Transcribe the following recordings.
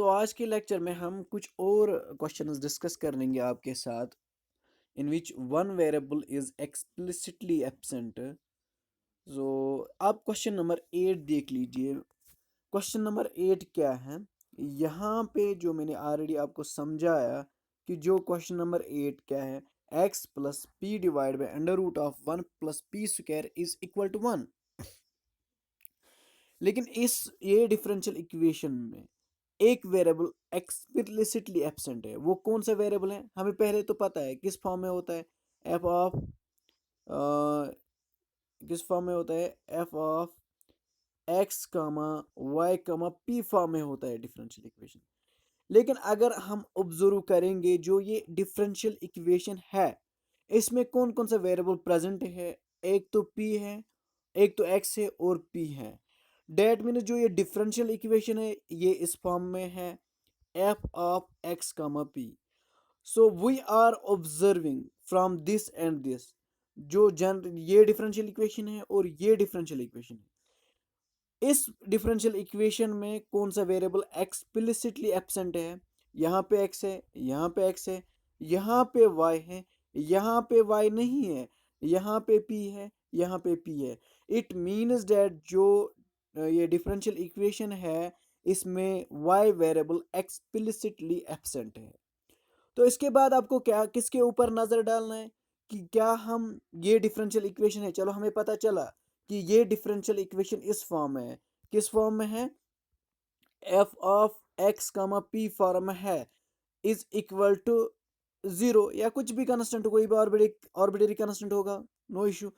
आज के लेक्चर में हम कुछ और क्वेश्चंस डिस्कस करेंगे आपके साथ in which one variable is explicitly absent. आप क्वेश्चन नंबर 8 देख लीजिए। क्वेश्चन नंबर 8 क्या है? यहाँ पे जो मैंने ऑलरेडी आपको समझाया कि जो क्वेश्चन नंबर 8 क्या है, x plus p divide by under root of 1 plus p square is equal to 1। लेकिन इस ये डिफरेंशियल इक्वेशन में एक वेरिएबल एक्सप्लिसिटली एब्सेंट है। वो कौन सा वेरिएबल है हमें पहले तो पता है किस फॉर्म में होता है, एफ ऑफ किस फॉर्म में होता है, f of x comma y comma p form में होता है डिफरेंशियल इक्वेशन। लेकिन अगर हम ऑब्जर्व करेंगे जो ये डिफरेंशियल इक्वेशन है इसमें कौन कौन सा वेरिएबल प्रेजेंट है, एक तो पी है, एक तो एक्स है और पी है। डेट मीन जो ये डिफरेंशियल इक्वेशन है ये इस फॉर्म में है, f of x comma p। So we are observing from this and this जो ये डिफरेंशियल इक्वेशन है और ये डिफरेंशियल इक्वेशन है। इस डिफरेंशियल इक्वेशन में कौन सा वेरिएबल एक्सप्लिसिटली एब्सेंट है? यहाँ पे x है, यहाँ पे x है, यहाँ पे y है, यहाँ पे y नहीं है, यहाँ पे p है, यहाँ पे p है। इट मीन्स दैट जो ये डिफरेंशियल इक्वेशन है इसमें y वेरिएबल एक्सप्लिसिटली एब्सेंट है। तो इसके बाद आपको क्या किसके ऊपर नजर डालना है कि क्या हम ये डिफरेंशियल इक्वेशन है, चलो हमें पता चला कि ये डिफरेंशियल इक्वेशन इस फॉर्म में है। किस फॉर्म में है? F of x comma p form में है, इज इक्वल टू 0 या कुछ भी कांस्टेंट, कोई भी आर्बिट्रेरी कांस्टेंट होगा, नो इशू।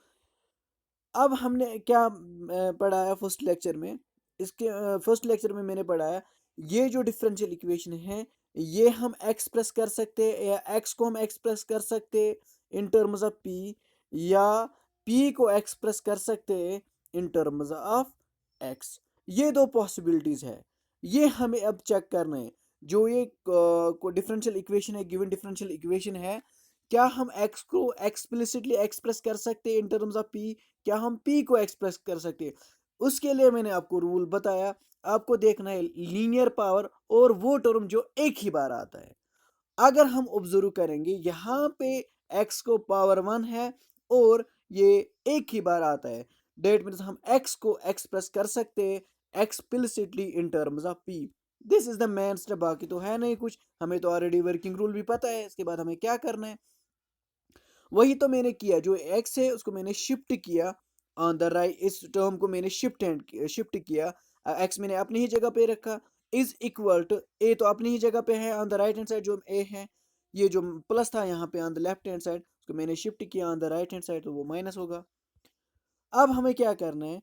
अब हमने क्या पढ़ाया फर्स्ट लेक्चर में? इसके फर्स्ट लेक्चर में मैंने पढ़ाया ये जो डिफरेंशियल इक्वेशन है ये हम एक्सप्रेस कर सकते हैं, या एक्स को हम एक्सप्रेस कर सकते हैं इन टर्म्स ऑफ पी, या पी को एक्सप्रेस कर सकते हैं इन टर्म्स ऑफ एक्स। ये दो पॉसिबिलिटीज है, ये हमें अब चेक करना है। जो ये डिफरेंशियल इक्वेशन है, गिवन डिफरेंशियल इक्वेशन है, क्या हम एक्स को एक्सप्लिसिटली एक्सप्रेस कर सकते हैं इन टर्म्स ऑफ पी, क्या हम पी को एक्सप्रेस कर सकते हैं? उसके लिए मैंने आपको रूल बताया, आपको देखना है लीनियर पावर और वो टर्म जो एक ही बार आता है। अगर हम ऑब्जर्व करेंगे यहाँ पे x को पावर 1 है और ये एक ही बार आता है, डेट मीन्स हम x को एक्सप्रेस कर सकते हैं explicitly in terms of p। This is the main step, बाकी तो है नहीं कुछ, हमें तो ऑलरेडी वर्किंग रूल भी पता है। इसके बाद हमें क्या करना है वही तो मैंने किया, जो x है उसको मैंने शिफ्ट किया ऑन द राइट, इस टर्म को मैंने शिफ्ट किया, x मैंने अपनी ही जगह पे रखा, इज इक्वल टू a तो अपनी ही जगह पे है on the right hand side, जो a है, ये जो प्लस था यहाँ पे on the left hand side उसको मैंने शिफ्ट किया on the right hand side तो वो माइनस होगा। अब हमें क्या करना है,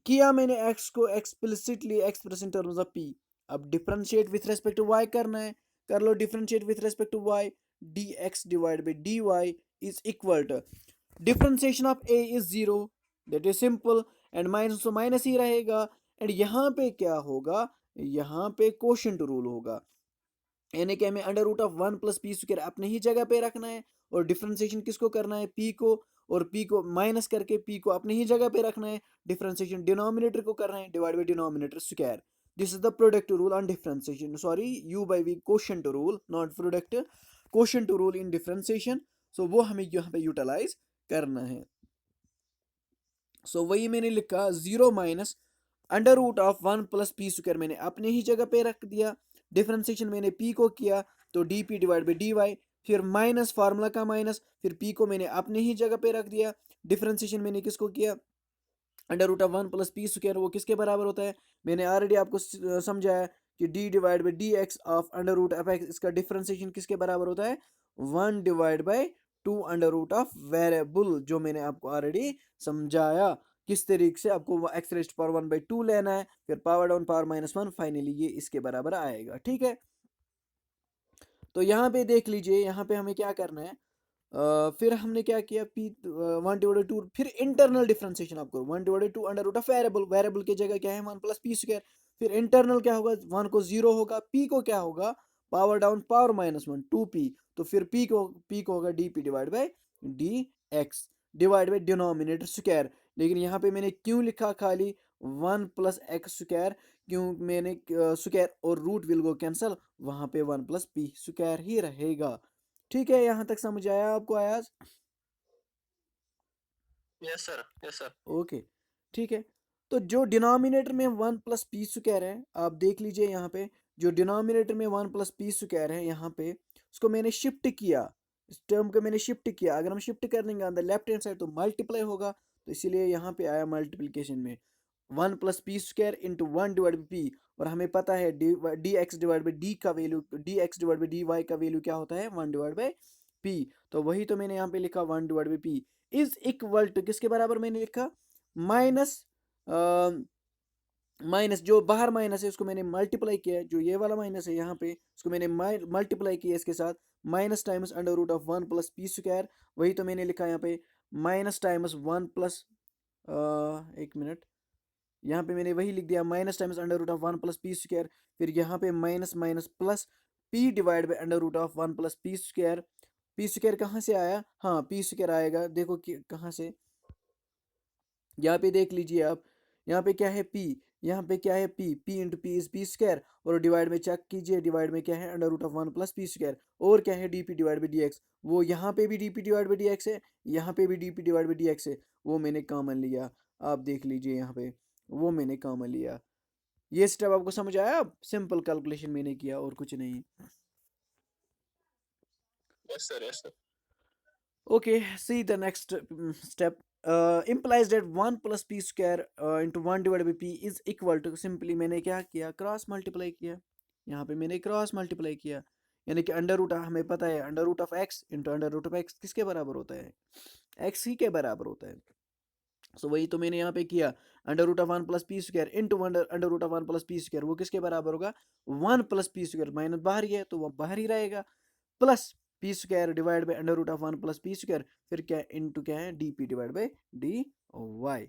किया मैंने x को explicitly express in terms of p, अब differentiate with respect to y करना है, कर लो differentiate with respect to y, dx divide by dy is equal to differentiation of a is 0, that is simple, and minus तो minus ही रहेगा, and यहाँ पे क्या होगा, यहाँ पे कोशेंट रूल होगा, यानी कि हमें under root of 1 plus p square अपने ही जगह पे रखना है और डिफरेंशिएशन किसको करना है, p को, और p को माइनस करके p को अपनी ही जगह पे रखना है, डिफरेंशिएशन डिनोमिनेटर को करना है divide by denominator square. This is the product rule on differentiation, sorry u by v quotient rule, not product, quotient rule in differentiation. So वो हमें यहाँ पे यूटिलाइज करना है। वही मैंने लिखा 0 minus under root of 1 plus p square मैंने अपने ही जगह पे रख दिया, डिफरेंशिएशन मैंने p को किया तो dp डिवाइड बाई dy, फिर माइनस फार्मूला का माइनस, फिर p को मैंने अपने ही जगह पे रख दिया, डिफरेंशिएशन मैंने किसको किया, under root of 1 plus p square, वो किसके बराबर होता है, मैंने ऑलरेडी आपको समझाया कि d divide by d x of under root of x, इसका डिफरेंशिएशन किसके बराबर होता है, 1 divide by 2 under root of variable, जो मैंने आपको ऑलरेडी समझाया किस तरीके से आपको एक्स रेस्ट पावर 1/2 लेना है, फिर पावर डाउन पावर -1, फाइनली ये इसके बराबर आएगा। ठीक है, तो यहाँ पे देख लीजिए, यहाँ पे हमें क्या करना है, फिर हमने क्या किया, पी 1/2, फिर इंटरनल डिफरेंशिएशन आप करो, 1/2 under root of variable, variable की जगह क्या है 1 प्लस पी स्क्वायर, फिर इंटरनल क्या होगा, 1 को 0 होगा, p को क्या होगा, पावर डाउन पावर -1 2p, तो फिर p को होगा dp divide by dx divide by denominator square. लेकिन यहाँ पे मैंने क्यों लिखा खाली 1 प्लस एक्स स्क्वायर, क्यों मैंने स्क्वायर और रूट विल गो कैंसल, वहाँ पे 1 + p² ही रहेगा। ठीक है, यहाँ तक समझ आया आपको आयाज? Yes sir, yes sir. Okay, ठीक है। तो जो डिनोमिनेटर में 1 + p² है, आप देख लीजिए यहाँ पे, जो डिनोमिनेटर में 1 + p² है यहाँ पे, उसको मैंने शिफ्ट किया, इस टर्म को मैंने शिफ्ट किया। अगर हम शिफ्ट कर लेंगे on the left hand side तो मल्टीप्लाई होगा, तो इसीलिए यहाँ पे आया मल्टीप्लिकेशन में 1 + p² इंटू 1/p। और हमें पता है D X divide by D का value, D X divide by D Y का वैल्यू क्या होता है, 1/p। तो वही तो मैंने यहाँ पे लिखा 1/p इज इक्वल टू किसके बराबर मैंने लिखा, माइनस, माइनस जो बाहर माइनस है उसको मैंने मल्टीप्लाई किया है, जो ये वाला माइनस है यहाँ पे उसको मैंने मल्टीप्लाई किया इसके साथ, minus times under root of 1 + p²। वही तो मैंने लिखा यहाँ पे माइनस टाइम्स 1 प्लस, एक मिनट, यहाँ पे मैंने वही लिख दिया minus times under root of 1 + p²। फिर यहाँ पे minus minus plus p divide by under root of 1 + p²। p² कहाँ से आया, हाँ p² आएगा, देखो कि कहाँ से, यहाँ पे देख लीजिए आप, यहाँ पे क्या है p, यहाँ पे क्या है p into P is p², और डिवाइड में चेक कीजिए, डिवाइड में क्या है अंडर रूट ऑफ 1 + p², और क्या है dp डिवाइड बाई dx, वो यहाँ पे भी dp डिवाइड बाई dx है, यहाँ पे भी dp डिवाइड बाई dx है, वो मैंने कॉमन लिया। आप देख लीजिए यहाँ पे, वो मैंने कॉमन लिया। ये स्टेप आपको समझ आया, अब सिंपल कैलकुलेशन मैंने किया और कुछ नहीं। Yes sir, yes sir. Okay, see the next step. Implies that 1 + p² into 1/p is equal to, simply मैंने क्या किया, क्रॉस मल्टीप्लाई किया, यहाँ पे मैंने क्रॉस मल्टीप्लाई किया, यानी कि अंडर रूट, हमें पता है under root of x into under root of x किसके बराबर होता है, एक्स ही के बराबर होता है। सो वही तो मैंने यहाँ पे किया, under root of 1 + p² into under root of 1 + p², वो किसके बराबर होगा, 1 + p², माइनस बाहर ही है तो वो बाहर ही रहेगा, plus p² divide by under root of 1 + p², फिर क्या इंटू क्या है dp divide by D Y.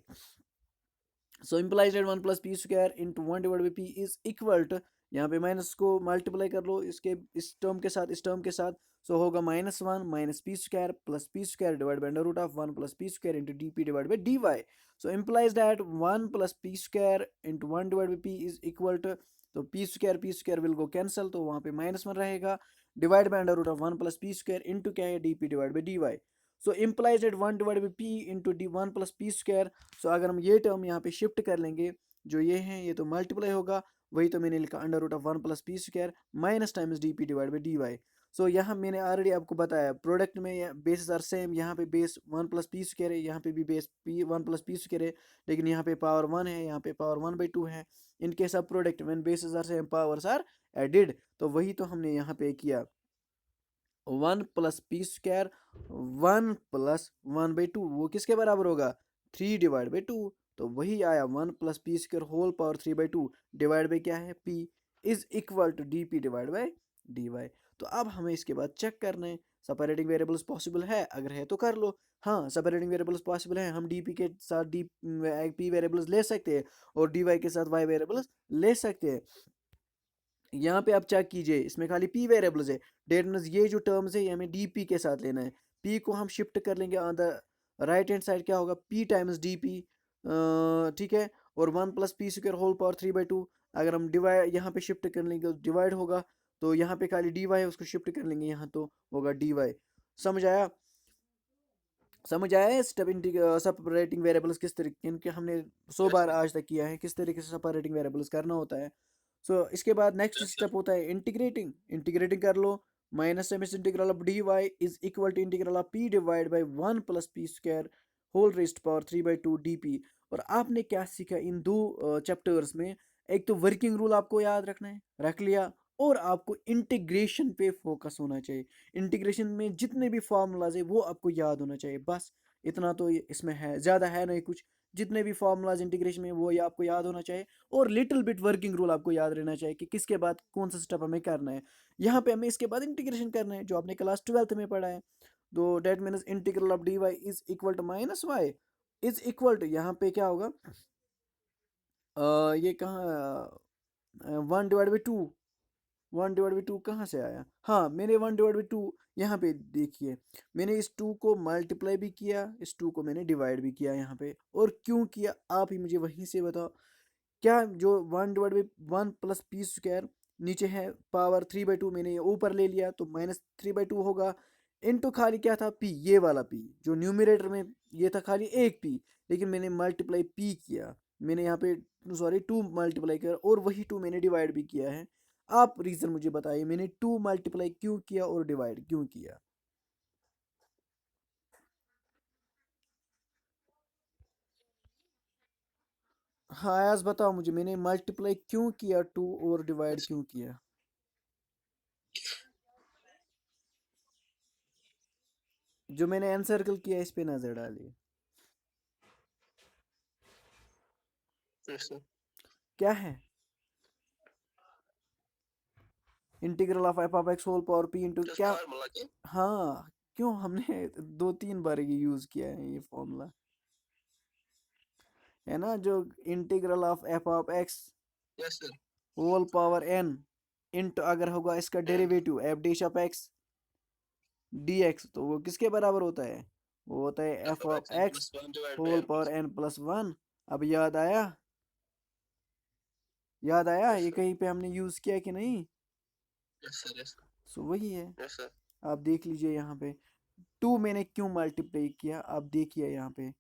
So implies that 1 + p² into 1/p is equal to, यहाँ पे माइनस को मल्टीप्लाई कर लो इसके, इस टर्म के साथ, इस टर्म के साथ, सो होगा -1 - p² plus p² divide by under root of 1 + p² into dp divide by D Y. So implies that 1 + p² into 1/p is equal to, तो p² विल गो कैंसल, तो वहाँ पे -1 रहेगा, divide by under root of 1 + p² into क्या है dp divide by D Y. So implies that 1/p into d 1 + p²। So अगर हम ये टर्म यहाँ पे शिफ्ट कर लेंगे, जो ये हैं ये तो मल्टीप्लाई होगा, वही तो मैंने लिखा under root of 1 + p² minus times dp divide by D Y. So यहाँ मैंने ऑलरेडी आपको बताया प्रोडक्ट में बेसिस आर सेम, यहाँ पे बेस 1 + p² है, यहाँ पे भी बेस 1 + p² है, लेकिन यहाँ पे पावर 1 है, यहाँ पे पावर 1/2 है। In case of product when bases are same powers are added, तो वही तो हमने यहाँ पे किया, 1 + p², 1 + 1/2, वो किसके बराबर होगा, 3/2, तो वही आया 1 + p² whole power 3/2 divide by क्या है p is equal to dp divide by dy। तो अब हमें इसके बाद चेक करना है सेपरेटिंग वेरिएबल्स पॉसिबल है, अगर है तो कर लो, हाँ सेपरेटिंग वेरिएबल्स पॉसिबल है, हम dp के साथ डी p वेरिएबल्स ले सकते हैं और dy के साथ y वेरिएबल्स ले सकते हैं। यहाँ पे आप चेक कीजिए, इसमें खाली p वेरिएबल्स है, डेट मीन्स ये जो टर्म्स है ये हमें dp के साथ लेना है, p को हम शिफ्ट कर लेंगे on the right hand side, क्या होगा p टाइम्स dp, ठीक है, और 1 + p² होल पावर 3/2, अगर हम डिवाइड यहाँ पे शिफ्ट कर लेंगे तो डिवाइड होगा, तो यहाँ पे खाली dy है उसको शिफ्ट कर लेंगे यहाँ तो होगा dy। समझ आया, समझ आया स्टेप सेपरेटिंग वेरिएबल्स किस तरीके, इनके हमने 100 बार यस आज तक किया है किस तरीके से सेपरेटिंग वेरिएबल्स करना होता है। सो इसके बाद नेक्स्ट यस स्टेप होता है इंटीग्रेटिंग, इंटीग्रेटिंग कर लो, minus times integral of D Y is equal to integral of P divide by 1 + p² whole raised power 3/2 D. और आपने क्या सीखा इन दो चैप्टर्स में, एक तो वर्किंग रूल आपको याद रखना है, रख लिया, और आपको इंटीग्रेशन पे फोकस होना चाहिए, इंटीग्रेशन में जितने भी फार्मूलाज है वो आपको याद होना चाहिए, बस इतना तो इसमें है, ज़्यादा है नहीं कुछ, जितने भी फार्मूलाज इंटीग्रेशन में वो ये आपको याद होना चाहिए, और लिटिल बिट वर्किंग रूल आपको याद रहना चाहिए कि किसके बाद कौन सा स्टेप हमें करना है, यहाँ पे हमें इसके बाद इंटीग्रेशन करना है जो आपने क्लास 12th में पढ़ा है। तो that means integral of D Y is equal to minus y is equal to, यहाँ पे क्या होगा, ये कहाँ, 1/2, 1/2 कहाँ से आया, हाँ मैंने 1/2 यहाँ पे देखिए, मैंने इस 2 को मल्टीप्लाई भी किया, इस 2 को मैंने डिवाइड भी किया यहाँ पे, और क्यों किया आप ही मुझे वहीं से बताओ, क्या जो 1/1 + p² नीचे है पावर 3/2, मैंने ये ऊपर ले लिया तो -3/2 होगा। इनटू खाली क्या था p, ये वाला p जो न्यूमरेटर में ये था खाली एक p, लेकिन मैंने मल्टीप्लाई p किया, मैंने यहाँ पे सॉरी 2 मल्टीप्लाई किया और वही 2 मैंने डिवाइड भी किया है। आप रीज़न मुझे बताइए मैंने 2 मल्टीप्लाई क्यों किया और डिवाइड क्यों किया। हाँ अयाज बताओ मुझे मैंने मल्टीप्लाई क्यों किया 2 और डिवाइड Yes, क्यों किया। जो मैंने एन सर्कल किया इस पे नजर डालिए। yes, sir. क्या है integral of f of x whole power p into Just क्या। formula के. हाँ क्यों हमने 2-3 बार ये यूज किया है ये फॉर्मूला, है ना, जो integral of f of x Yes, sir. Whole power n into अगर होगा इसका And derivative f dash of x d x, तो वो किसके बराबर होता है, वो होता है f f of of x n x plus 1 divided by whole n power plus n plus one. अब याद आया, याद आया 1. Yes, ये sir. कहीं पे हमने यूज किया कि नहीं। Yes, sir. Yes, sir. सो वही है। Yes, sir. आप देख लीजिए यहाँ पे 2 मैंने क्यों मल्टीप्लाई किया, आप देखिए यहाँ पे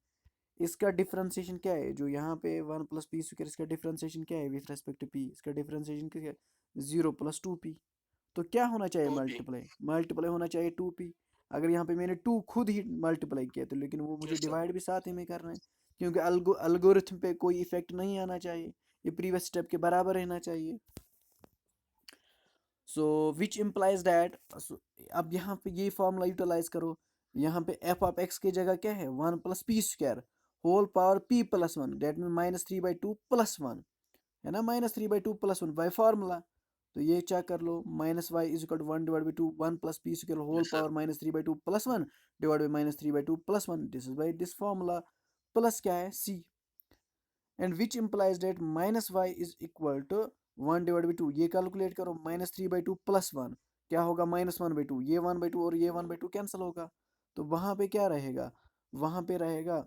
इसका डिफरेंशिएशन क्या है, जो यहाँ पे 1 + p², इसका डिफरेंशिएशन क्या है विथ रेस्पेक्ट टू p, इसका डिफरेंशिएशन क्या है 0 + 2p। तो क्या होना चाहिए 2p. मल्टीप्लाई, मल्टीप्लाई होना चाहिए 2p। अगर यहाँ पे मैंने 2 खुद ही मल्टीप्लाई किया तो, लेकिन वो मुझे Yes, sir. डिवाइड भी साथ ही में करना है, क्योंकि अल्गोरिथम पे कोई इफेक्ट नहीं आना चाहिए, ये प्रीवियस स्टेप के बराबर रहना चाहिए। सो विच इम्प्लाइज दैट, अब यहाँ पे ये फॉर्मूला यूटिलाइज करो, यहाँ पे एफ ऑफ एक्स की जगह क्या है 1 + p² whole power p+1, that mean -3/2 + 1, है ना, -3/2 + 1 बाई फार्मूला। तो ये चेक कर लो -y = 1/2 1 + p² whole Yes, sir. Power -3/2 + 1 divide by -3/2 + 1, this is by this formula. Plus क्या है c, and which implies that -y = 1/2, ये कैलकुलेट करो -3/2 + 1 क्या होगा -1/2, ये 1/2 और ये 1/2 कैंसिल होगा, तो वहाँ पे क्या रहेगा, वहाँ पे रहेगा,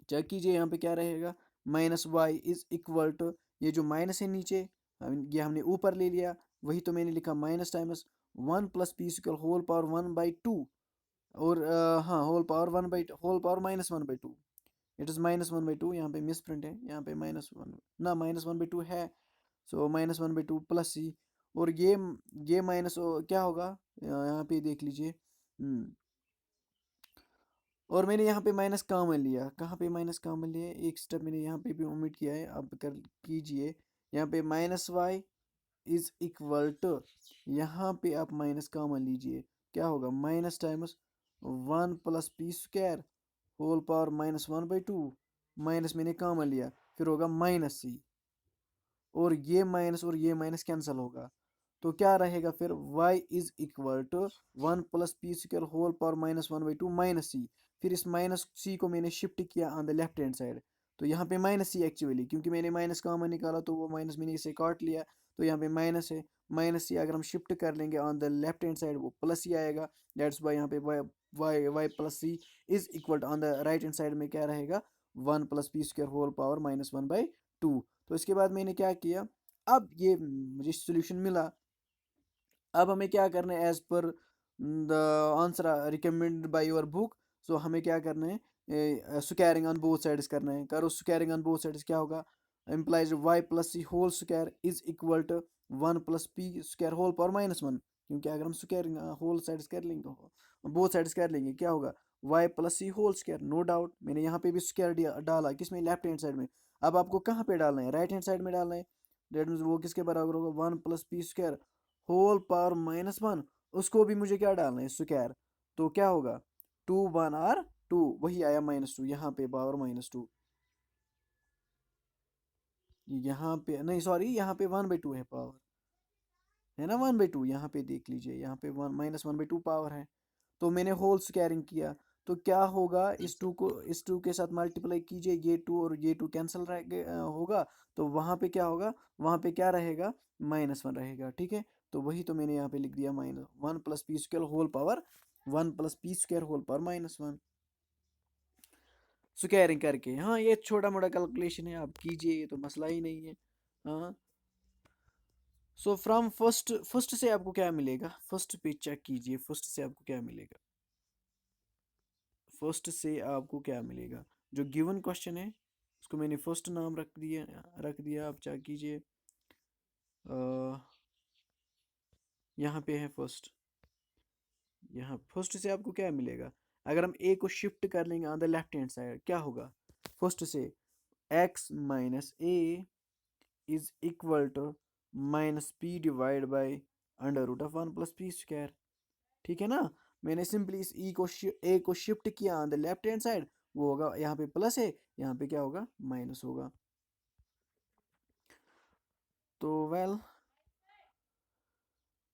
चेक कीजिए यहाँ पे क्या रहेगा -y = ये जो माइनस है नीचे, ये हमने ऊपर ले लिया, वही तो मैंने लिखा minus times 1 + p² whole power 1/2, और हाँ होल पावर -1/2, इट इज़ -1/2, यहाँ पे मिस प्रिंट है, यहाँ पे -1 ना -1/2 है, सो -1/2 प्लस सी, और ये माइनस क्या होगा, यहाँ पे देख लीजिए। और मैंने यहाँ पे माइनस कॉमन लिया, कहाँ पे माइनस कॉमन लिया, एक स्टेप मैंने यहाँ पे भी ओमिट किया है, अब कर कीजिए, यहाँ पे -y = यहाँ पे आप माइनस कॉमन लीजिए, क्या होगा minus times 1 + p² whole power -1/2, minus मैंने कॉमन लिया, फिर होगा -c, और ये माइनस कैंसिल होगा, तो क्या रहेगा फिर y = 1 + p² whole power -1/2 -c, फिर इस -c को मैंने शिफ्ट किया on the left hand side, तो यहाँ पे -c एक्चुअली, क्योंकि मैंने माइनस कॉमन निकाला तो वो माइनस मैंने इसे काट लिया, तो यहाँ पे माइनस है, -c अगर हम शिफ्ट कर लेंगे on the left hand side वो प्लस ही आएगा, दैट्स वाई यहाँ पे y + c on the right hand side में क्या रहेगा 1 + p² होल पावर -1/2। तो इसके बाद मैंने क्या किया, अब ये मुझे सोल्यूशन मिला, अब हमें क्या करना है as per the answer recommended by your book. So हमें क्या करना है स्क्वायरिंग ऑन बोथ साइड्स करना है, करो स्क्वायरिंग ऑन बोथ साइड्स, क्या होगा implies y + c whole square is equal to 1 + p² whole power -1, क्योंकि अगर हम स्क्वायरिंग होल साइड्स कर लेंगे, बोथ साइड्स कर लेंगे, क्या होगा y + c whole square, no doubt मैंने यहाँ पे भी स्क्वायर डाला किस में लेफ्ट हैंड साइड में, अब आपको कहाँ पे डालना है राइट हैंड साइड में डालना है, डेट मीन्स वो किसके बराबर होगा 1 + p² होल पावर -1, उसको भी मुझे क्या डालना है स्क्वायर, तो क्या होगा 2 1 r 2, वही आया -2, यहाँ पे पावर -2, यहाँ पे नहीं सॉरी यहाँ पे 1/2 है पावर, है ना 1/2, यहाँ पे देख लीजिए यहाँ पे -1/2 पावर है, तो मैंने होल स्क्वायरिंग किया, तो क्या होगा Yes, इस sir. 2 को इस 2 के साथ मल्टीप्लाई कीजिए, ये 2 और ये 2 कैंसिल होगा, तो वहाँ पे क्या होगा, वहाँ पे क्या रहेगा -1 रहेगा, ठीक है, तो वही तो मैंने यहाँ पे लिख दिया -1 + p² whole power 1 + p² whole power -1। Squaring करके। हाँ, ये छोटा मोटा कैलकुलेशन है, आप कीजिए, ये तो मसला ही नहीं है। हाँ, सो फ्रॉम फर्स्ट, फर्स्ट से आपको क्या मिलेगा, फर्स्ट पे चेक कीजिए, फर्स्ट से आपको क्या मिलेगा, फर्स्ट से आपको क्या मिलेगा। जो गिवन क्वेश्चन है उसको मैंने फर्स्ट नाम रख दिया, आप चेक कीजिए। यहाँ पे है फर्स्ट, यहाँ फर्स्ट से आपको क्या मिलेगा। अगर हम ए को शिफ्ट कर लेंगे on the left hand side, क्या होगा फर्स्ट से, x minus a is equal to minus p divide by under root of 1 + p²। ठीक है ना। मैंने सिंपली इस ई को ए को शिफ्ट किया on the left hand side, वो होगा यहाँ पे प्लस है, यहाँ पे क्या होगा माइनस होगा। तो वेल,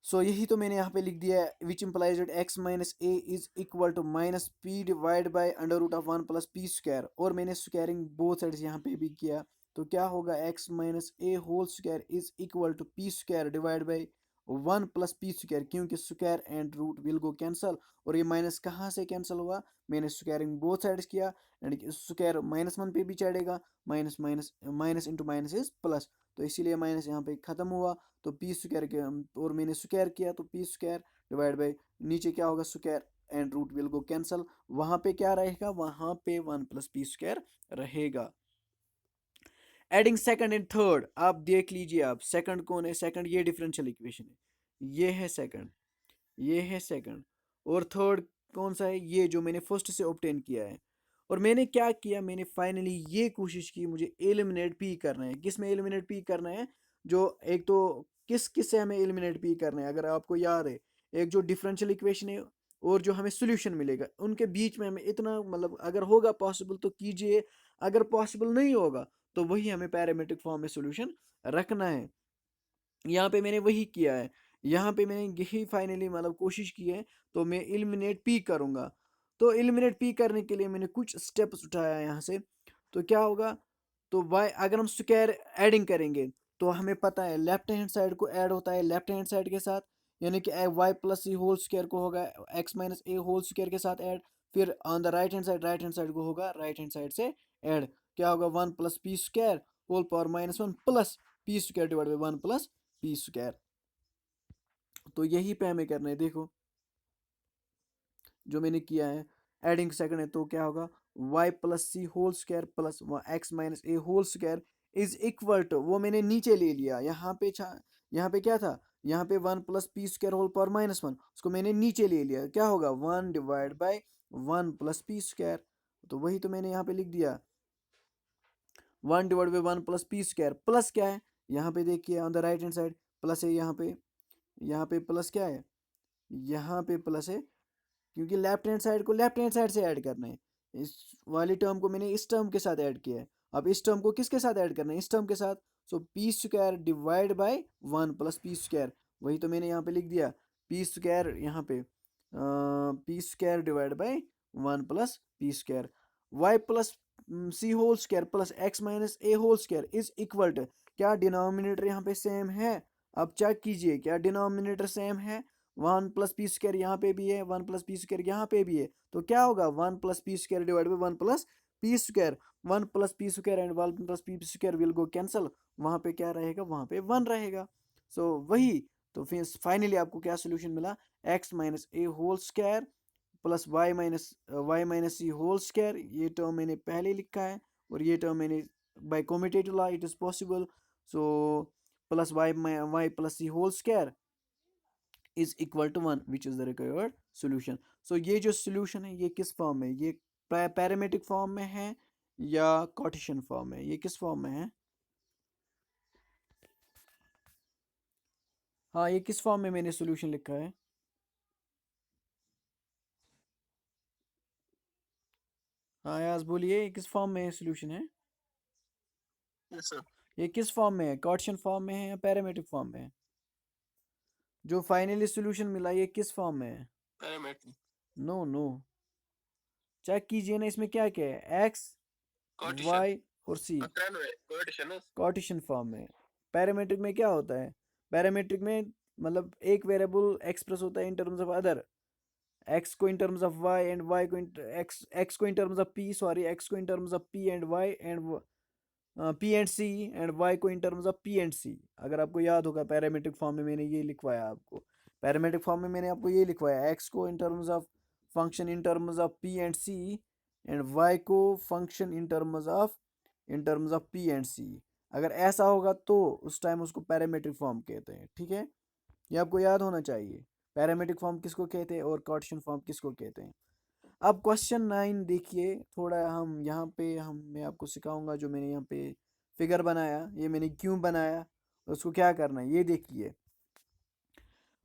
सो यही तो मैंने यहाँ पे लिख दिया है, which implies that x minus a is equal to minus p divide by under root of 1 + p²। और मैंने स्क्वायरिंग बोथ साइड्स यहाँ पे भी किया, तो क्या होगा, x minus a whole square is equal to p² divide by 1 + p², क्योंकि square and root will go cancel. और ये माइनस कहाँ से कैंसिल हुआ, मैंने स्क्वायरिंग बोथ साइड्स किया, एंड स्क्वायर -1 पे भी चढ़ेगा, minus minus minus into minus is plus, तो इसीलिए माइनस यहाँ पे खत्म हुआ। तो p² के और मैंने स्क्वायर किया, तो p² डिवाइड बाई नीचे क्या होगा, square and root will go cancel, वहाँ पे क्या रहेगा, वहाँ पे 1 + p² रहेगा। एडिंग सेकंड एंड थर्ड, आप देख लीजिए, आप सेकंड कौन है, सेकंड ये डिफरेंशियल इक्वेशन है, ये है सेकंड, ये है सेकंड, और थर्ड कौन सा है, ये जो मैंने फर्स्ट से ऑब्टेन किया है। और मैंने क्या किया, मैंने फाइनली ये कोशिश की, मुझे एलिमिनेट पी करना है, किस में एलिमिनेट पी करना है, जो एक तो किस किस से हमें एलिमिनेट पी करना है, अगर आपको याद है, एक जो डिफरेंशियल इक्वेशन है और जो हमें सोल्यूशन मिलेगा, उनके बीच में हमें इतना, मतलब अगर होगा पॉसिबल तो कीजिए, अगर पॉसिबल नहीं होगा तो वही हमें पैरामीट्रिक फॉर्म में सोल्यूशन रखना है। यहाँ पे मैंने वही किया है, यहाँ पे मैंने यही फाइनली मतलब कोशिश की है, तो मैं एलिमिनेट पी करूँगा। तो एलिमिनेट पी करने के लिए मैंने कुछ स्टेप्स उठाया यहाँ से, तो क्या होगा, तो वाई अगर हम स्क्वायर एडिंग करेंगे, तो हमें पता है लेफ्ट हैंड साइड को ऐड होता है लेफ्ट हैंड साइड के साथ, यानी कि y + c होल स्क्वायर को होगा x minus a whole square के साथ ऐड, फिर on the right hand side को होगा राइट हैंड साइड से ऐड, क्या होगा 1 + p² whole power -1 plus p² divide by 1 + p²। तो यही पे हमें करना है, देखो जो मैंने किया है, एडिंग सेकंड है, तो क्या होगा y + c whole square plus x minus a whole square is equal to, वो मैंने नीचे ले लिया, यहाँ पे यहाँ पे क्या था, यहाँ पे 1 + p² होल पावर -1, उसको मैंने नीचे ले लिया, क्या होगा 1 डिवाइड बाई 1 + p²। तो वही तो मैंने यहाँ पे लिख दिया, 1 डिवाइड बाई 1 + p² प्लस क्या है, यहाँ पे देखिए on the right hand side plus है, यहाँ पे प्लस क्या है, यहाँ पे प्लस है, क्योंकि लेफ्ट हैंड साइड को लेफ्ट हैंड साइड से ऐड करना है, इस वाली टर्म को मैंने इस टर्म के साथ ऐड किया है, अब इस टर्म को किसके साथ ऐड करना है, इस टर्म के साथ, सो p² डिवाइड बाई 1 + p², वही तो मैंने यहाँ पे लिख दिया, p² यहाँ पे p² divide by 1 + p², y + c whole square plus x minus a whole square is equal to, क्या डिनोमिनेटर यहाँ पे सेम है, अब चेक कीजिए क्या डिनोमिनेटर सेम है, 1 + p² यहाँ पे भी है, 1 + p² यहाँ पे भी है, तो क्या होगा 1 + p² divide by 1 + p², 1 + p² and 1 + p² will go cancel, वहाँ पे क्या रहेगा, वहाँ पे 1 रहेगा। सो वही, तो फिर फाइनली आपको क्या सोल्यूशन मिला, x minus a whole square plus y minus c whole square, ये टर्म मैंने पहले लिखा है, और ये टर्म मैंने by commutative law it is possible, so plus y + c whole square is equal to 1 which is the required solution. So ये जो सोल्यूशन है ये किस फॉर्म में, ये पैरामेट्रिक फॉर्म में है या कार्टेशियन फॉर्म में, ये किस फॉर्म में है, हाँ ये किस फॉर्म में मैंने सोल्यूशन लिखा है, हाँ यार बोलिए, ये किस फॉर्म में सोल्यूशन है, Yes, sir. ये किस फॉर्म में है, कार्टेशियन फॉर्म में है या पैरामेट्रिक फॉर्म में है, जो फाइनली सोल्यूशन मिला ये किस फॉर्म में है, Parametric. नो नो, चेक कीजिए ना इसमें क्या क्या है, एक्स Cartesian. वाई और सी, Cartesian is कार्टेशियन फॉर्म में। पैरामेट्रिक में क्या होता है, पैरामेट्रिक में मतलब एक वेरिएबल एक्सप्रेस होता है in terms of other, x को in terms of y and y को एक्स को in terms of p, sorry x को in terms of p and y and p and c and y को in terms of p and c. अगर आपको याद होगा parametric form में मैंने ये लिखवाया आपको, पैरामीट्रिक फॉर्म में मैंने आपको ये लिखवाया एक्स को in terms of function in terms of p and c and y को function in terms of p and c. अगर ऐसा होगा तो उस टाइम उसको पैरामीट्रिक फॉर्म कहते हैं, ठीक है, ये आपको याद होना चाहिए। पैरामीट्रिक फॉर्म किसको कहते हैं और कार्टेशियन फॉर्म किसको कहते हैं। अब क्वेश्चन 9 देखिए, थोड़ा हम यहाँ पे हम मैं आपको सिखाऊंगा जो मैंने यहाँ पे फिगर बनाया, ये मैंने क्यों बनाया, उसको क्या करना है ये देखिए।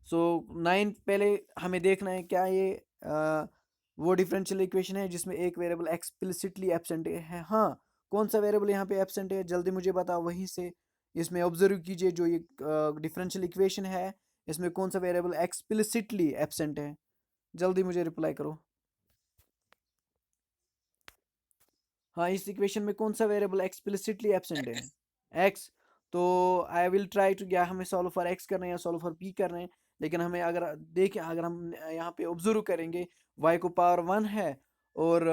सो 9 पहले हमें देखना है क्या ये वो डिफरेंशियल इक्वेशन है जिसमें एक वेरिएबल एक्सप्लिसिटली एब्सेंट है। हाँ, कौन सा वेरिएबल यहाँ पे एब्सेंट है जल्दी मुझे बताओ वहीं से। इसमें ऑब्जर्व कीजिए जो ये डिफरेंशियल इक्वेशन है इसमें कौन सा वेरिएबल एक्सप्लिसिटली एब्सेंट है, जल्दी मुझे रिप्लाई करो। हाँ, इस इक्वेशन में कौन सा वेरिएबल एक्सप्लिसिटली एब्सेंट है, एक्स। तो आई विल ट्राई टू, क्या हमें सॉल्व फॉर एक्स करना है या सॉल्व फॉर पी करना है, लेकिन हमें अगर देखें अगर हम यहाँ पे ऑब्जर्व करेंगे y को पावर 1 है और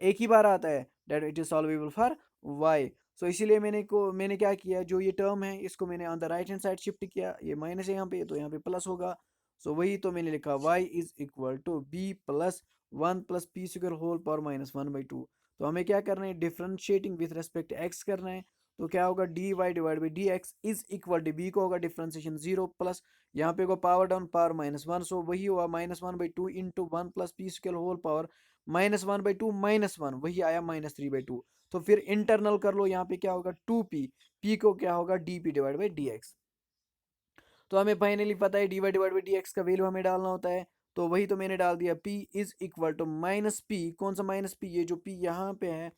एक ही बार आता है that it is solvable for y। So इसीलिए मैंने क्या किया, जो ये टर्म है इसको मैंने on the right hand side shift किया, ये माइनस है यहाँ पे तो यहाँ पे प्लस होगा। सो वही तो मैंने लिखा y is equal to b plus 1 plus p square whole power minus 1/2। तो हमें क्या करना है, डिफरेंशिएटिंग विथ रेस्पेक्ट एक्स करना है। तो क्या होगा, d y divide by d x is equal to b को होगा डिफरेंशिएशन 0 प्लस यहाँ पे को पावर डाउन पावर -1, सो वही हुआ -1/2 into 1 plus p square whole power -1/2 -1 वही आया -3/2। तो फिर इंटरनल कर लो, यहाँ पे क्या होगा 2p, p को क्या होगा डी डिवाइड बाई डी। तो हमें फाइनली पता है d y divide by d x का वैल्यू हमें डालना होता है, तो वही तो मैंने डाल दिया p is equal to minus p, कौन सा माइनस p, ये जो p यहाँ पे है,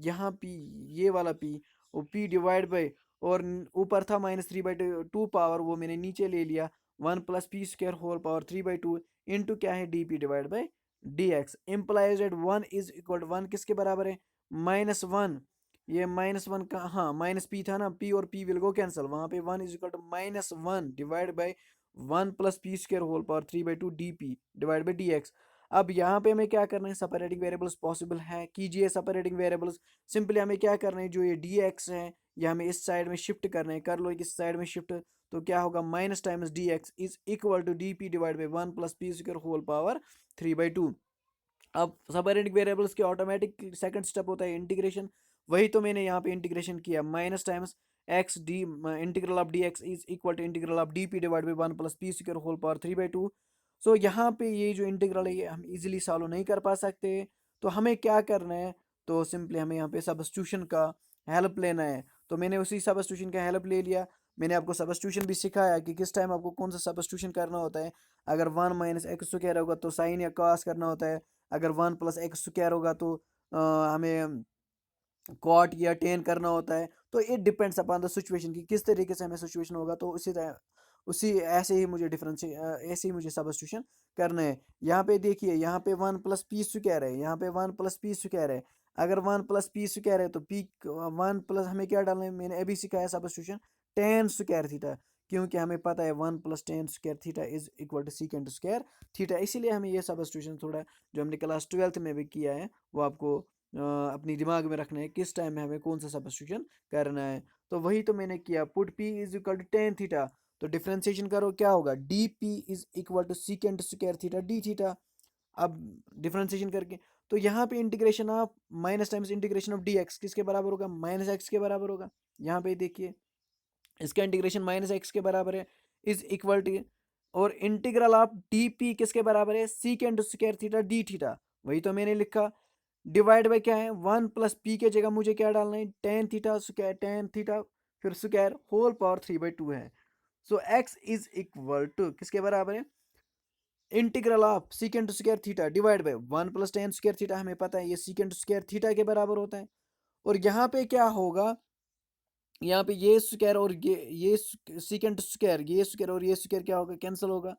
यहाँ p, ये वाला p, वो p डिवाइड बाई, और ऊपर था -3/2 पावर, वो मैंने नीचे ले लिया 1 plus p square whole power 3/2 into क्या है d p divide by d x. Implies at 1 is equal to 1 किसके बराबर है, -1, ये -1 का, हाँ माइनस पी था ना, पी और पी विल गो कैंसल, वहां पे 1 is equal to -1 divide by 1 plus p square whole power 3/2 d p divide by d x. अब यहाँ पे हमें क्या करना है, सेपरेटिंग वेरिएबल्स पॉसिबल है, कीजिए सेपरेटिंग वेरिएबल्स। सिंपली हमें क्या करना है, जो ये डी एक्स है ये हमें इस साइड में शिफ्ट करना है, कर लो इस साइड में शिफ्ट। तो क्या होगा, minus times d x is equal to d p divide by 1 plus p square whole power 3/2। अब सेपरेटिंग वेरिएबल्स के ऑटोमेटिक सेकंड स्टेप होता है इंटीग्रेशन, वही तो मैंने यहाँ पे इंटीग्रेशन किया, minus times x d integral of d x is equal to integral of d p divide by 1 plus p square whole power 3/2। So यहाँ पे ये जो इंटीग्रल है ये हम इजीली सॉल्व नहीं कर पा सकते, तो हमें क्या करना है, तो सिंपली हमें यहाँ पे सब्स्टिट्यूशन का हेल्प लेना है। तो मैंने उसी सब्स्टिट्यूशन का हेल्प ले लिया, मैंने आपको सब्स्टिट्यूशन भी सिखाया कि किस टाइम आपको कौन सा सब्स्टिट्यूशन करना होता है। अगर 1 माइनस एक्स स्क्वायर होगा तो साइन या कॉस करना होता है, अगर 1 प्लस एक्स स्क्वायर होगा तो हमें कॉट या टेन करना होता है। तो it depends upon the situation की किस तरीके से हमें सिचुएशन होगा, तो उसी ऐसे ही मुझे ऐसे ही मुझे सब्स्टिट्यूशन करना है। यहाँ पे देखिए, यहाँ पे 1 प्लस पी स्क्वायर है, यहाँ पे 1 प्लस पी स्क्वायर है। अगर 1 प्लस पी स्क्वायर है तो पी 1 प्लस हमें क्या डालना है, मैंने अभी सिखाया सब्स्टिट्यूशन टेन स्क्वायर थीटा, क्योंकि हमें पता है 1 plus tan square theta is equal to secant square theta, इसीलिए हमें ये सब्स्टिट्यूशन थोड़ा जो हमने क्लास 12th में भी किया है वो आपको अपनी दिमाग में रखना है, किस टाइम में हमें कौन सा सब्स्टिट्यूशन करना है। तो वही तो मैंने किया, put p is equal to tan theta, तो डिफ्रेंसिएशन करो क्या होगा, d p is equal to secant square theta d theta. अब डिफ्रेंसिएशन करके तो यहाँ पे integration of minus times integration of d x किसके बराबर होगा, -x के बराबर होगा। यहाँ पे देखिए इसका इंटीग्रेशन -x के बराबर है इज इक्वल टू, और इंटीग्रल ऑफ डी पी किसके बराबर है, सीकेंड स्क्वायर थीटा डी थीटा, वही तो मैंने लिखा। डिवाइड बाई क्या है, 1 प्लस पी के जगह मुझे क्या डालना है, tan theta square, tan theta फिर स्क्वायर होल पावर 3/2 है। सो एक्स इज इक्वल टू किसके बराबर है, integral of सीकेंड square theta divide by 1 plus tan square theta, हमें पता है ये सीकेंड स्क्वायर थीटा के बराबर होता है। और यहाँ पे क्या होगा, यहाँ पे ये स्क्वायर और ये सीकेंड स्क्वायर, ये स्क्वायर और ये स्क्वायर क्या होगा, कैंसिल होगा।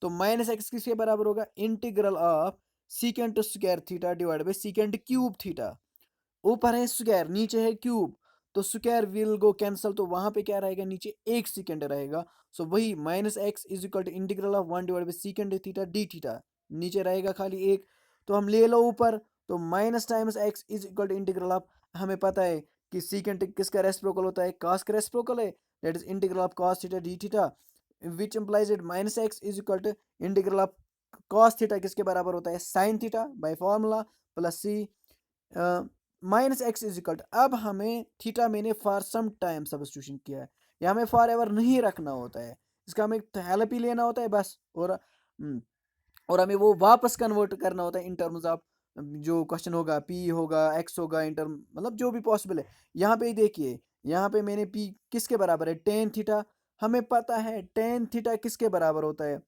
तो -x किसके बराबर होगा, integral of सीकेंड square theta divide by सीकेंड cube theta. ऊपर है स्क्वायर नीचे है क्यूब, तो स्क्वायर विल गो कैंसल, तो वहां पे क्या रहेगा, नीचे एक सेकेंड रहेगा। सो वही -x is equal to integral of 1 divide by secant theta d theta, नीचे रहेगा खाली एक, तो हम ले लो ऊपर, तो minus times x is equal to integral of, हमें पता है कि सीकेंट किसका रेसिप्रोकल होता है, कॉस का रेसिप्रोकल है, that is integral of cos theta d theta, which implies it minus x is equal to integral of cos theta किसके बराबर होता है, sine theta by formula plus c minus x is equal to, अब हमें theta मैंने for some time substitution किया है, या हमें फॉर एवर नहीं रखना होता है, इसका हमें हेल्प ही लेना होता है बस, और हमें वो वापस कन्वर्ट करना होता है इन टर्म्स ऑफ जो क्वेश्चन होगा, पी होगा, एक्स होगा, इन टर्म मतलब जो भी पॉसिबल है। यहाँ पे देखिए, यहाँ पे मैंने पी किसके बराबर है, टेन थीटा, हमें पता है टेन थीटा किसके बराबर होता है,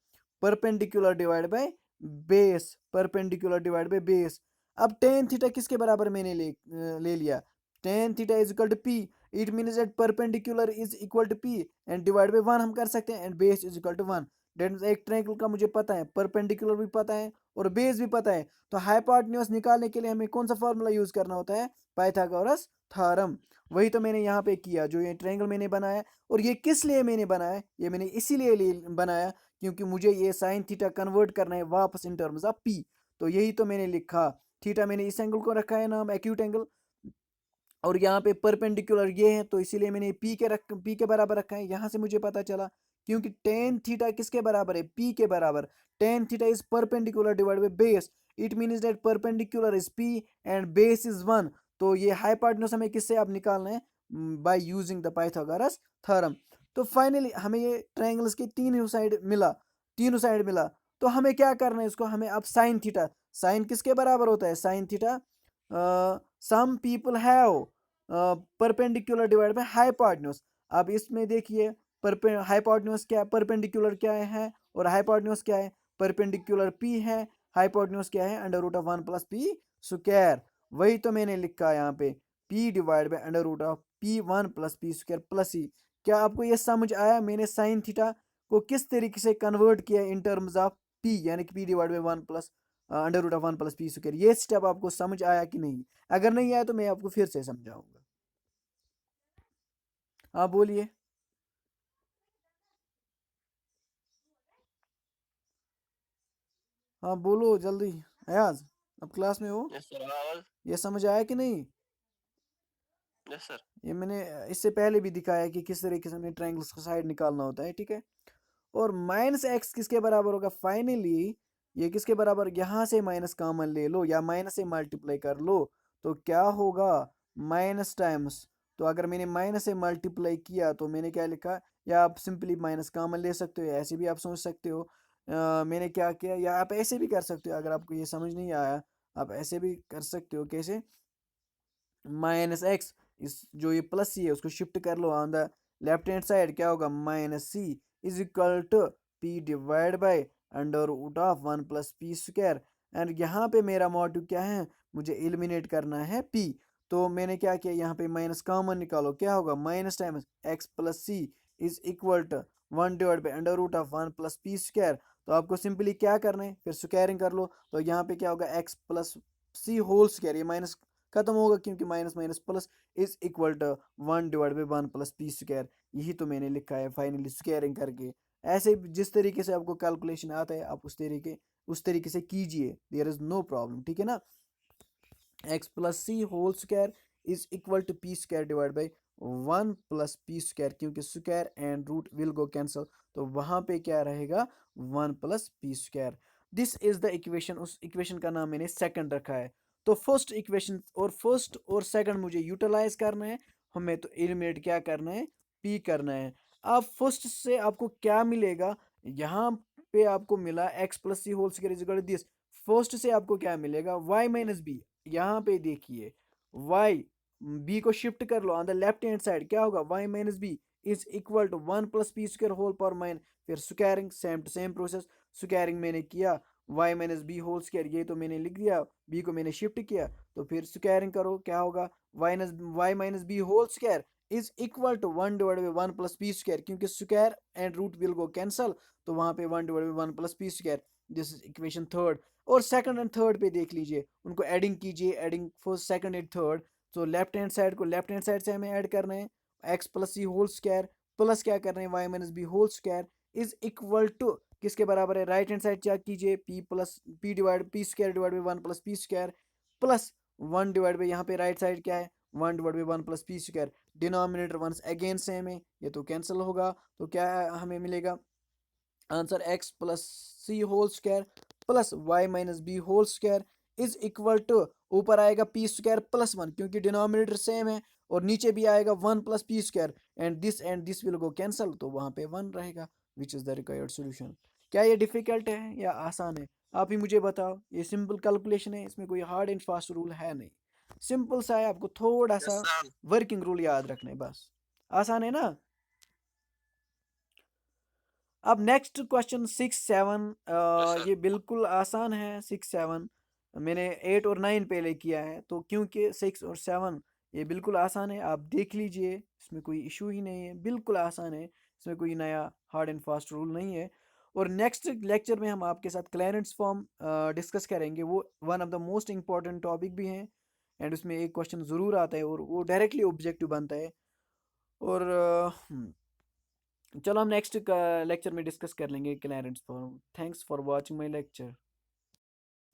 perpendicular divide by base, perpendicular divide by base. अब टेन थीटा किसके बराबर मैंने ले लिया, tan theta is equal to p, it means that perpendicular is equal to p and divide by one हम कर सकते हैं, and base is equal to one. एक ट्रायंगल का मुझे पता है, परपेंडिकुलर भी पता है और बेस भी पता है, तो हाइपोटेन्यूज निकालने के लिए हमें कौन सा फॉर्मूला यूज करना होता है, पाइथागोरस थ्योरम। वही तो मैंने यहाँ पे किया, जो ये ट्रायंगल मैंने बनाया, और ये किस लिए मैंने बनाया, ये मैंने इसीलिए बनाया क्योंकि मुझे ये साइन थीटा कन्वर्ट करना है वापस इन टर्म्स ऑफ पी, तो यही तो मैंने लिखा। थीटा मैंने इस एंगल को रखा है नाम एक्यूट एंगल, और यहाँ पे परपेंडिकुलर ये है, तो इसीलिए मैंने पी के बराबर रखा है, यहाँ से मुझे पता चला क्योंकि टेन थीटा किसके बराबर है, पी के बराबर, ten theta is perpendicular divide by base, it means that perpendicular is P and base is one, तो ये हाइपोटेन्यूज हमें किससे अब निकालना है, by using the Pythagoras theorem. तो फाइनली हमें ये ट्रायंगल्स के तीनों साइड मिला, तो हमें क्या करना है इसको, हमें अब साइन थीटा, साइन किसके बराबर होता है, sine theta some people have perpendicular divide by hypotenuse. अब इसमें देखिए हाइपोटेन्यूज क्या, परपेंडिकुलर क्या है और हाइपोटेन्यूज क्या है, परपेंडिकुलर पी है, हाइपोटेन्यूज क्या है, under root of one plus p square. वही तो मैंने लिखा यहाँ पे, p divide by under root of p one plus p square plus c. क्या आपको ये समझ आया, मैंने साइन थीटा को किस तरीके से कन्वर्ट किया इन टर्म्स ऑफ पी, यानी कि p divide by one plus under root of one plus p square, ये स्टेप आपको समझ आया कि नहीं, अगर नहीं आया तो मैं आपको फिर से समझाऊंगा। आप बोलिए। हाँ बोलो जल्दी, अयाज अब क्लास में हो, Yes, sir. आवाज. ये समझ आया कि नहीं, Yes, sir. ये मैंने इससे पहले भी दिखाया कि किस तरीके से हमें ट्रायंगल्स का साइड निकालना होता है, ठीक है। और माइनस एक्स किसके बराबर होगा फाइनली, ये किसके बराबर, यहाँ से माइनस कॉमन ले लो या माइनस से मल्टीप्लाई कर लो, तो क्या होगा, माइनस टाइम्स, तो अगर मैंने माइनस से मल्टीप्लाई किया तो मैंने क्या लिखा, या आप सिंपली माइनस कॉमन ले सकते हो, ऐसे भी आप सोच सकते हो। मैंने क्या किया, या आप ऐसे भी कर सकते हो, अगर आपको ये समझ नहीं आया आप ऐसे भी कर सकते हो, कैसे, माइनस एक्स, इस जो ये प्लस सी है उसको शिफ्ट कर लो on the left hand side, क्या होगा, minus c is equal to p divide by under root of one plus p square. And यहाँ पे मेरा मोटिव क्या है, मुझे एलिमिनेट करना है पी, तो मैंने क्या किया, यहाँ पे माइनस कॉमन निकालो, क्या होगा, minus times x plus c is equal to one divide by under root of one plus p square. तो आपको सिंपली क्या करना है, फिर स्क्वायरिंग कर लो, तो यहाँ पे क्या होगा, x plus c whole square, ये माइनस खत्म होगा क्योंकि minus minus plus is equal to one divide by one plus p square, यही तो मैंने लिखा है फाइनली स्क्वायरिंग करके। ऐसे जिस तरीके से आपको कैलकुलेशन आता है आप उस तरीके से कीजिए, देयर इज नो प्रॉब्लम, ठीक है ना। X plus c whole square is equal to p square divide by one plus p square, क्योंकि square and root will go cancel, तो वहां पे क्या रहेगा, one plus p square. This is the equation, उस इक्वेशन का नाम मैंने सेकंड रखा है। तो फर्स्ट और सेकंड मुझे यूटिलाइज करना है, हमें तो एलिमिनेट क्या करना है, पी करना है। अब फर्स्ट से आपको क्या मिलेगा, यहाँ पे आपको मिला x plus c whole square is equal to this, first से आपको क्या मिलेगा, वाई माइनस बी, यहाँ पे देखिए y, b को शिफ्ट कर लो on the left hand side, क्या होगा, y minus b is equal to one plus p square whole power mine, फिर squaring, same to same process, squaring मैंने किया, y minus b whole square ये तो मैंने लिख दिया, b को मैंने शिफ्ट किया, तो फिर स्क्वायरिंग करो, क्या होगा, y minus b whole square is equal to one divide by one plus p square, क्योंकि square and root will go cancel, तो वहां पे one divide by one plus p square, this is equation third. और second and third पे देख लीजिए, उनको adding कीजिए, adding first second and third, तो लेफ्ट हैंड साइड को लेफ्ट हैंड साइड से हमें ऐड करना है, x plus c whole square plus क्या करना है, y minus b whole square is equal to किसके बराबर है, राइट हैंड साइड चेक कीजिए, p square divide by 1 plus p square plus 1 divide by, यहाँ पे राइट साइड क्या है, 1 divide by 1 plus p square, denominator once again same है, ये तो कैंसिल होगा, तो क्या हमें मिलेगा answer x plus c whole square plus y minus b whole square is equal to, ऊपर आएगा पी स्क्वायर प्लस 1 क्योंकि डिनोमिनेटर सेम है, और नीचे भी आएगा 1 plus p square, and this will go cancel, तो वहाँ पे 1 रहेगा, which is the required solution. क्या ये डिफिकल्ट है या आसान है, आप ही मुझे बताओ। ये सिंपल कैलकुलेशन है, इसमें कोई हार्ड एंड फास्ट रूल है नहीं, सिंपल सा है, आपको थोड़ा यस सा सर। वर्किंग रूल याद रखना है बस, आसान है ना। अब नेक्स्ट क्वेश्चन 6 7, यस सर। ये बिल्कुल आसान है। 6 7 मैंने 8 और 9 पहले किया है, तो क्योंकि 6 और 7 ये बिल्कुल आसान है, आप देख लीजिए, इसमें कोई इशू ही नहीं है, बिल्कुल आसान है, इसमें कोई नया हार्ड एंड फास्ट रूल नहीं है। और नेक्स्ट लेक्चर में हम आपके साथ क्लैरेंस फॉर्म डिस्कस करेंगे, वो one of the most important topic भी हैं, एंड उसमें एक क्वेश्चन ज़रूर आता है और वो डायरेक्टली ऑब्जेक्टिव बनता है। और चलो हम नेक्स्ट लेक्चर में डिस्कस कर लेंगे Clarence form. Thanks for watching my lecture.